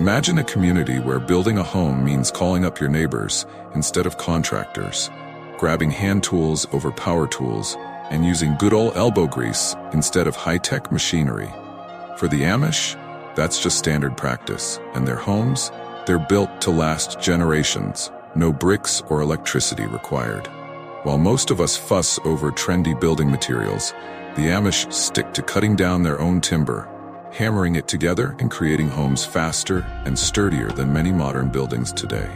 Imagine a community where building a home means calling up your neighbors instead of contractors, grabbing hand tools over power tools, and using good old elbow grease instead of high-tech machinery. For the Amish, that's just standard practice, and their homes, they're built to last generations, no bricks or electricity required. While most of us fuss over trendy building materials, the Amish stick to cutting down their own timber, hammering it together and creating homes faster and sturdier than many modern buildings today.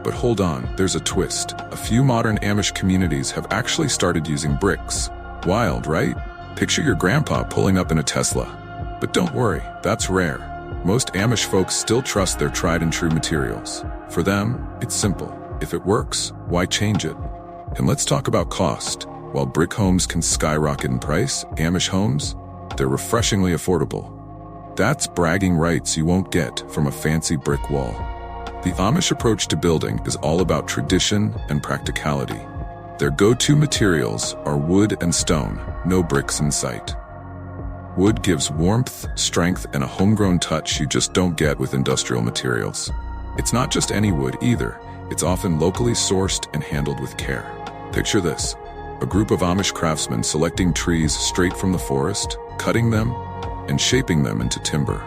But hold on, there's a twist. A few modern Amish communities have actually started using bricks. Wild, right? Picture your grandpa pulling up in a Tesla. But don't worry, that's rare. Most Amish folks still trust their tried-and-true materials. For them, it's simple. If it works, why change it? And let's talk about cost. While brick homes can skyrocket in price, Amish homes, they're refreshingly affordable. That's bragging rights you won't get from a fancy brick wall. The Amish approach to building is all about tradition and practicality. Their go-to materials are wood and stone, no bricks in sight. Wood gives warmth, strength, and a homegrown touch you just don't get with industrial materials. It's not just any wood either. It's often locally sourced and handled with care. Picture this: a group of Amish craftsmen selecting trees straight from the forest, cutting them, and shaping them into timber.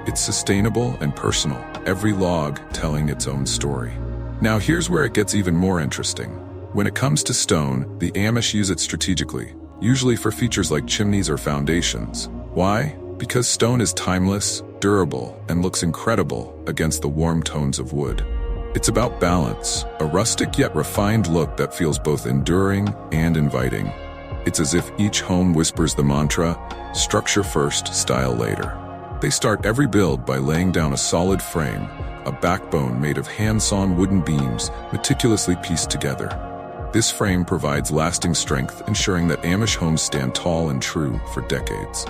It's sustainable and personal, every log telling its own story. Now here's where it gets even more interesting. When it comes to stone, the Amish use it strategically, usually for features like chimneys or foundations. Why? Because stone is timeless, durable, and looks incredible against the warm tones of wood. It's about balance, a rustic yet refined look that feels both enduring and inviting. It's as if each home whispers the mantra, structure first, style later. They start every build by laying down a solid frame, a backbone made of hand-sawn wooden beams meticulously pieced together. This frame provides lasting strength, ensuring that Amish homes stand tall and true for decades.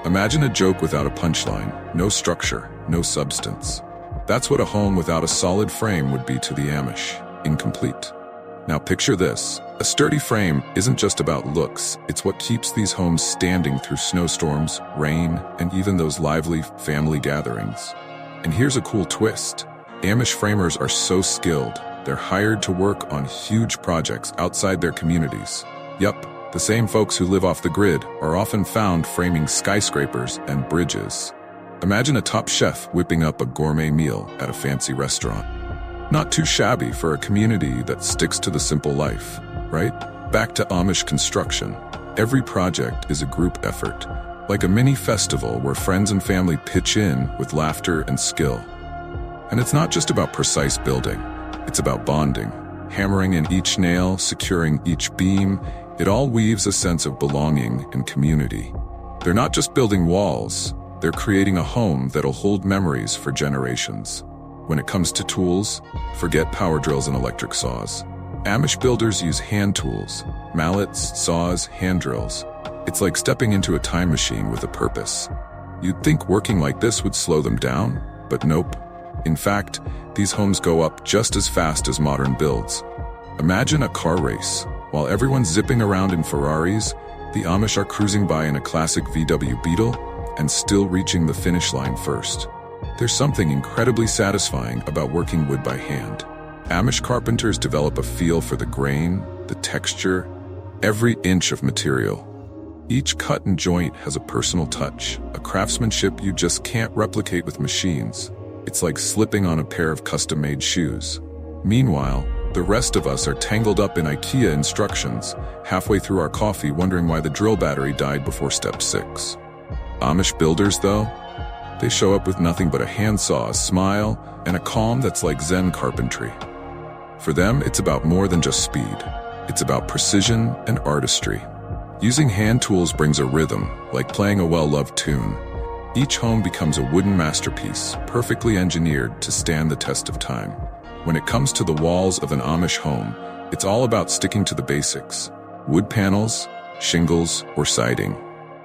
Imagine a joke without a punchline, no structure, no substance. That's what a home without a solid frame would be to the Amish, incomplete. Now picture this: a sturdy frame isn't just about looks, it's what keeps these homes standing through snowstorms, rain, and even those lively family gatherings. And here's a cool twist: Amish framers are so skilled, they're hired to work on huge projects outside their communities. Yup, the same folks who live off the grid are often found framing skyscrapers and bridges. Imagine a top chef whipping up a gourmet meal at a fancy restaurant. Not too shabby for a community that sticks to the simple life, right? Back to Amish construction. Every project is a group effort, like a mini festival where friends and family pitch in with laughter and skill. And it's not just about precise building, it's about bonding, hammering in each nail, securing each beam. It all weaves a sense of belonging and community. They're not just building walls, they're creating a home that'll hold memories for generations. When it comes to tools, forget power drills and electric saws. Amish builders use hand tools, mallets, saws, hand drills. It's like stepping into a time machine with a purpose. You'd think working like this would slow them down, but nope. In fact, these homes go up just as fast as modern builds. Imagine a car race. While everyone's zipping around in Ferraris, the Amish are cruising by in a classic VW Beetle and still reaching the finish line first. There's something incredibly satisfying about working wood by hand. Amish carpenters develop a feel for the grain, the texture, every inch of material. Each cut and joint has a personal touch, a craftsmanship you just can't replicate with machines. It's like slipping on a pair of custom-made shoes. Meanwhile, the rest of us are tangled up in IKEA instructions, halfway through our coffee wondering why the drill battery died before step 6. Amish builders, though, they show up with nothing but a handsaw, a smile, and a calm that's like Zen carpentry. For them, it's about more than just speed. It's about precision and artistry. Using hand tools brings a rhythm, like playing a well-loved tune. Each home becomes a wooden masterpiece, perfectly engineered to stand the test of time. When it comes to the walls of an Amish home, it's all about sticking to the basics. Wood panels, shingles, or siding.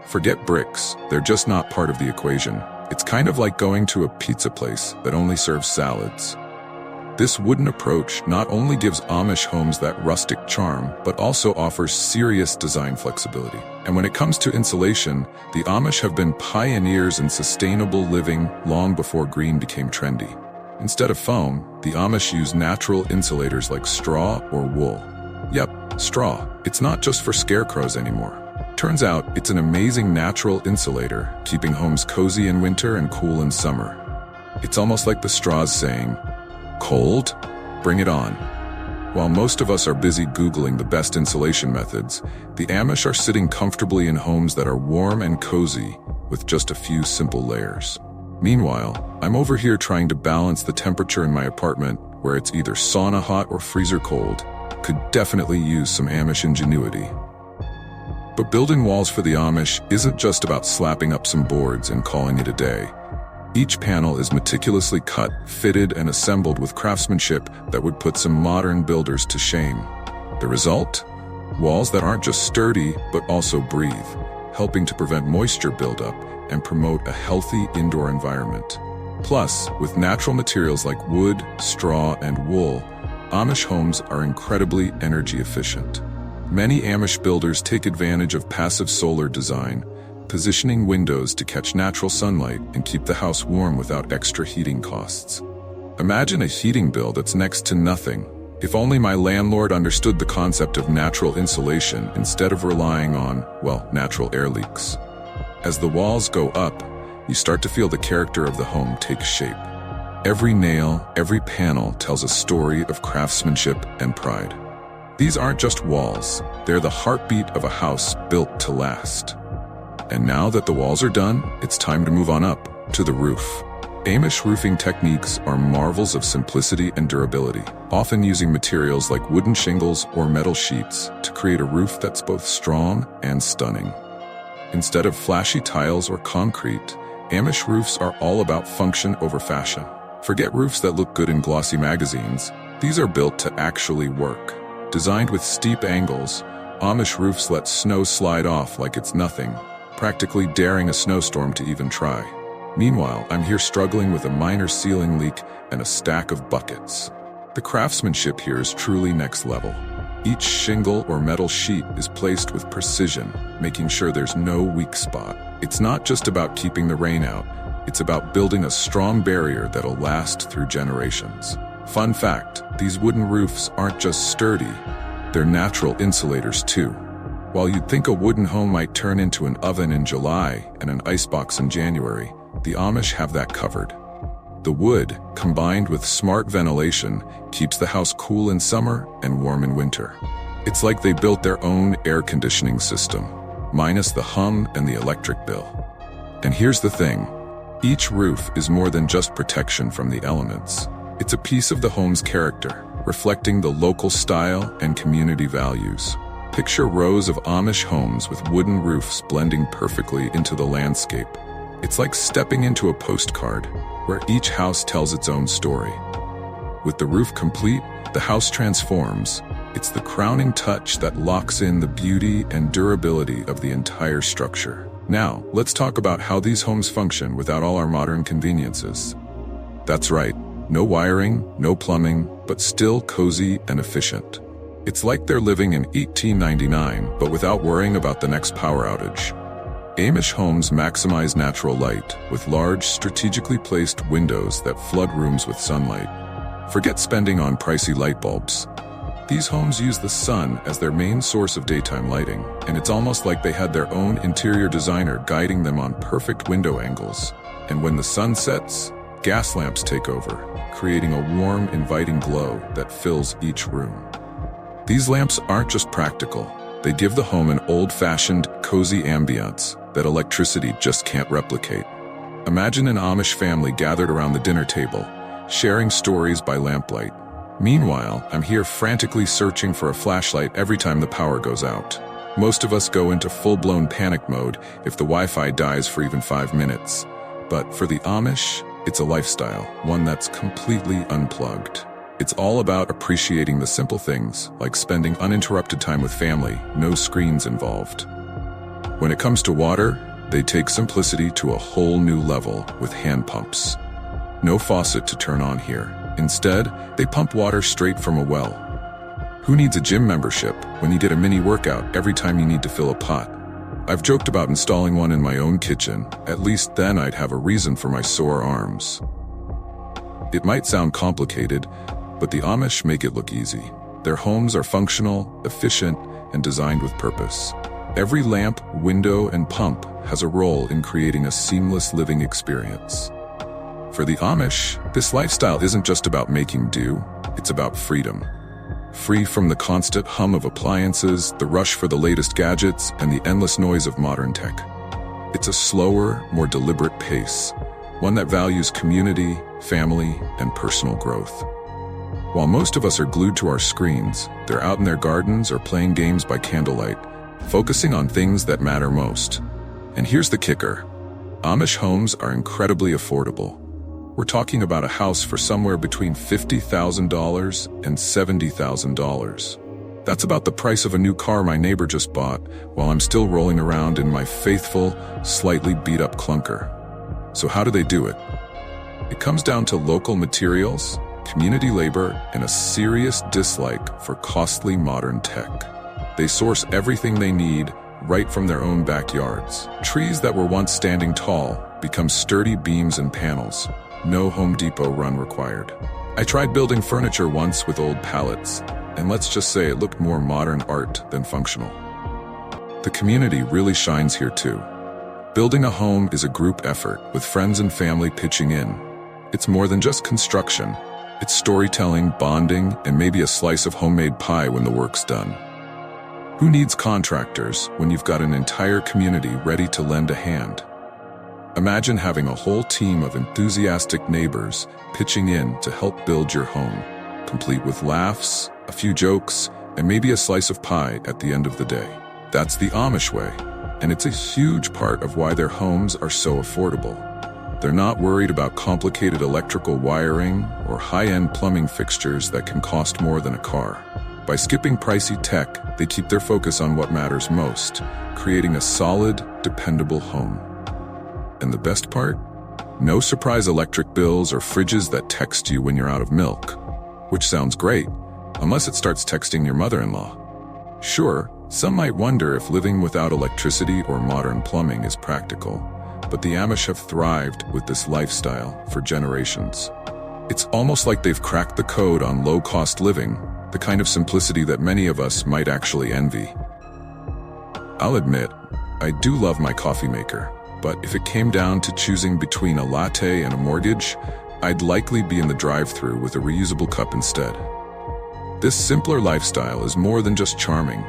Forget bricks, they're just not part of the equation. It's kind of like going to a pizza place that only serves salads. This wooden approach not only gives Amish homes that rustic charm, but also offers serious design flexibility. And when it comes to insulation, the Amish have been pioneers in sustainable living long before green became trendy. Instead of foam, the Amish use natural insulators like straw or wool. Yep, straw. It's not just for scarecrows anymore. Turns out, it's an amazing natural insulator, keeping homes cozy in winter and cool in summer. It's almost like the straws saying, "Cold? Bring it on." While most of us are busy Googling the best insulation methods, the Amish are sitting comfortably in homes that are warm and cozy with just a few simple layers. Meanwhile, I'm over here trying to balance the temperature in my apartment, where it's either sauna hot or freezer cold. Could definitely use some Amish ingenuity. But building walls for the Amish isn't just about slapping up some boards and calling it a day. Each panel is meticulously cut, fitted, and assembled with craftsmanship that would put some modern builders to shame. The result? Walls that aren't just sturdy, but also breathe, helping to prevent moisture buildup and promote a healthy indoor environment. Plus, with natural materials like wood, straw, and wool, Amish homes are incredibly energy efficient. Many Amish builders take advantage of passive solar design, positioning windows to catch natural sunlight and keep the house warm without extra heating costs. Imagine a heating bill that's next to nothing. If only my landlord understood the concept of natural insulation instead of relying on, well, natural air leaks. As the walls go up, you start to feel the character of the home take shape. Every nail, every panel tells a story of craftsmanship and pride. These aren't just walls, they're the heartbeat of a house built to last. And now that the walls are done, it's time to move on up to the roof. Amish roofing techniques are marvels of simplicity and durability, often using materials like wooden shingles or metal sheets to create a roof that's both strong and stunning. Instead of flashy tiles or concrete, Amish roofs are all about function over fashion. Forget roofs that look good in glossy magazines. These are built to actually work. Designed with steep angles, Amish roofs let snow slide off like it's nothing, practically daring a snowstorm to even try. Meanwhile, I'm here struggling with a minor ceiling leak and a stack of buckets. The craftsmanship here is truly next level. Each shingle or metal sheet is placed with precision, making sure there's no weak spot. It's not just about keeping the rain out, it's about building a strong barrier that'll last through generations. Fun fact, these wooden roofs aren't just sturdy, they're natural insulators too. While you'd think a wooden home might turn into an oven in July and an icebox in January, the Amish have that covered. The wood, combined with smart ventilation, keeps the house cool in summer and warm in winter. It's like they built their own air conditioning system, minus the hum and the electric bill. And here's the thing, each roof is more than just protection from the elements. It's a piece of the home's character, reflecting the local style and community values. Picture rows of Amish homes with wooden roofs blending perfectly into the landscape. It's like stepping into a postcard, where each house tells its own story. With the roof complete, the house transforms. It's the crowning touch that locks in the beauty and durability of the entire structure. Now, let's talk about how these homes function without all our modern conveniences. That's right. No wiring, no plumbing, but still cozy and efficient. It's like they're living in 1899, but without worrying about the next power outage. Amish homes maximize natural light with large, strategically placed windows that flood rooms with sunlight. Forget spending on pricey light bulbs. These homes use the sun as their main source of daytime lighting, and it's almost like they had their own interior designer guiding them on perfect window angles. And when the sun sets, gas lamps take over, creating a warm, inviting glow that fills each room. These lamps aren't just practical, they give the home an old-fashioned, cozy ambiance that electricity just can't replicate. Imagine an Amish family gathered around the dinner table, sharing stories by lamplight. Meanwhile, I'm here frantically searching for a flashlight every time the power goes out. Most of us go into full-blown panic mode if the Wi-Fi dies for even 5 minutes. But for the Amish, it's a lifestyle, one that's completely unplugged. It's all about appreciating the simple things, like spending uninterrupted time with family, no screens involved. When it comes to water, they take simplicity to a whole new level with hand pumps. No faucet to turn on here, Instead, they pump water straight from a well. Who needs a gym membership when you get a mini workout every time you need to fill a pot? I've joked about installing one in my own kitchen. At least then I'd have a reason for my sore arms. It might sound complicated, but the Amish make it look easy. Their homes are functional, efficient, and designed with purpose. Every lamp, window, and pump has a role in creating a seamless living experience. For the Amish, this lifestyle isn't just about making do, it's about freedom. Free from the constant hum of appliances, the rush for the latest gadgets, and the endless noise of modern tech. It's a slower, more deliberate pace, one that values community, family, and personal growth. While most of us are glued to our screens, they're out in their gardens or playing games by candlelight, focusing on things that matter most. And here's the kicker. Amish homes are incredibly affordable. We're talking about a house for somewhere between $50,000 and $70,000. That's about the price of a new car my neighbor just bought, while I'm still rolling around in my faithful, slightly beat-up clunker. So how do they do it? It comes down to local materials, community labor, and a serious dislike for costly modern tech. They source everything they need right from their own backyards. Trees that were once standing tall become sturdy beams and panels. No Home Depot run required. I tried building furniture once with old pallets, and let's just say it looked more modern art than functional. The community really shines here too. Building a home is a group effort, with friends and family pitching in. It's more than just construction. It's storytelling, bonding, and maybe a slice of homemade pie when the work's done. Who needs contractors when you've got an entire community ready to lend a hand? Imagine having a whole team of enthusiastic neighbors pitching in to help build your home, complete with laughs, a few jokes, and maybe a slice of pie at the end of the day. That's the Amish way, and it's a huge part of why their homes are so affordable. They're not worried about complicated electrical wiring or high-end plumbing fixtures that can cost more than a car. By skipping pricey tech, they keep their focus on what matters most, creating a solid, dependable home. And the best part? No surprise electric bills or fridges that text you when you're out of milk. Which sounds great, unless it starts texting your mother-in-law. Sure, some might wonder if living without electricity or modern plumbing is practical, but the Amish have thrived with this lifestyle for generations. It's almost like they've cracked the code on low-cost living, the kind of simplicity that many of us might actually envy. I'll admit, I do love my coffee maker, but if it came down to choosing between a latte and a mortgage, I'd likely be in the drive-thru with a reusable cup instead. This simpler lifestyle is more than just charming,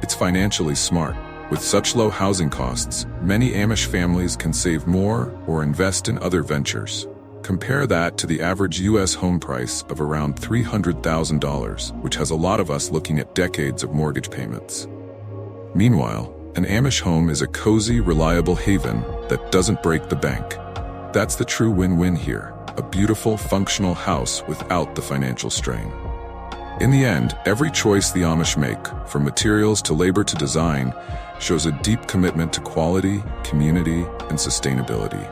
it's financially smart. With such low housing costs, many Amish families can save more or invest in other ventures. Compare that to the average U.S. home price of around $300,000, which has a lot of us looking at decades of mortgage payments. Meanwhile, an Amish home is a cozy, reliable haven that doesn't break the bank. That's the true win-win here, a beautiful, functional house without the financial strain. In the end, every choice the Amish make, from materials to labor to design, shows a deep commitment to quality, community, and sustainability.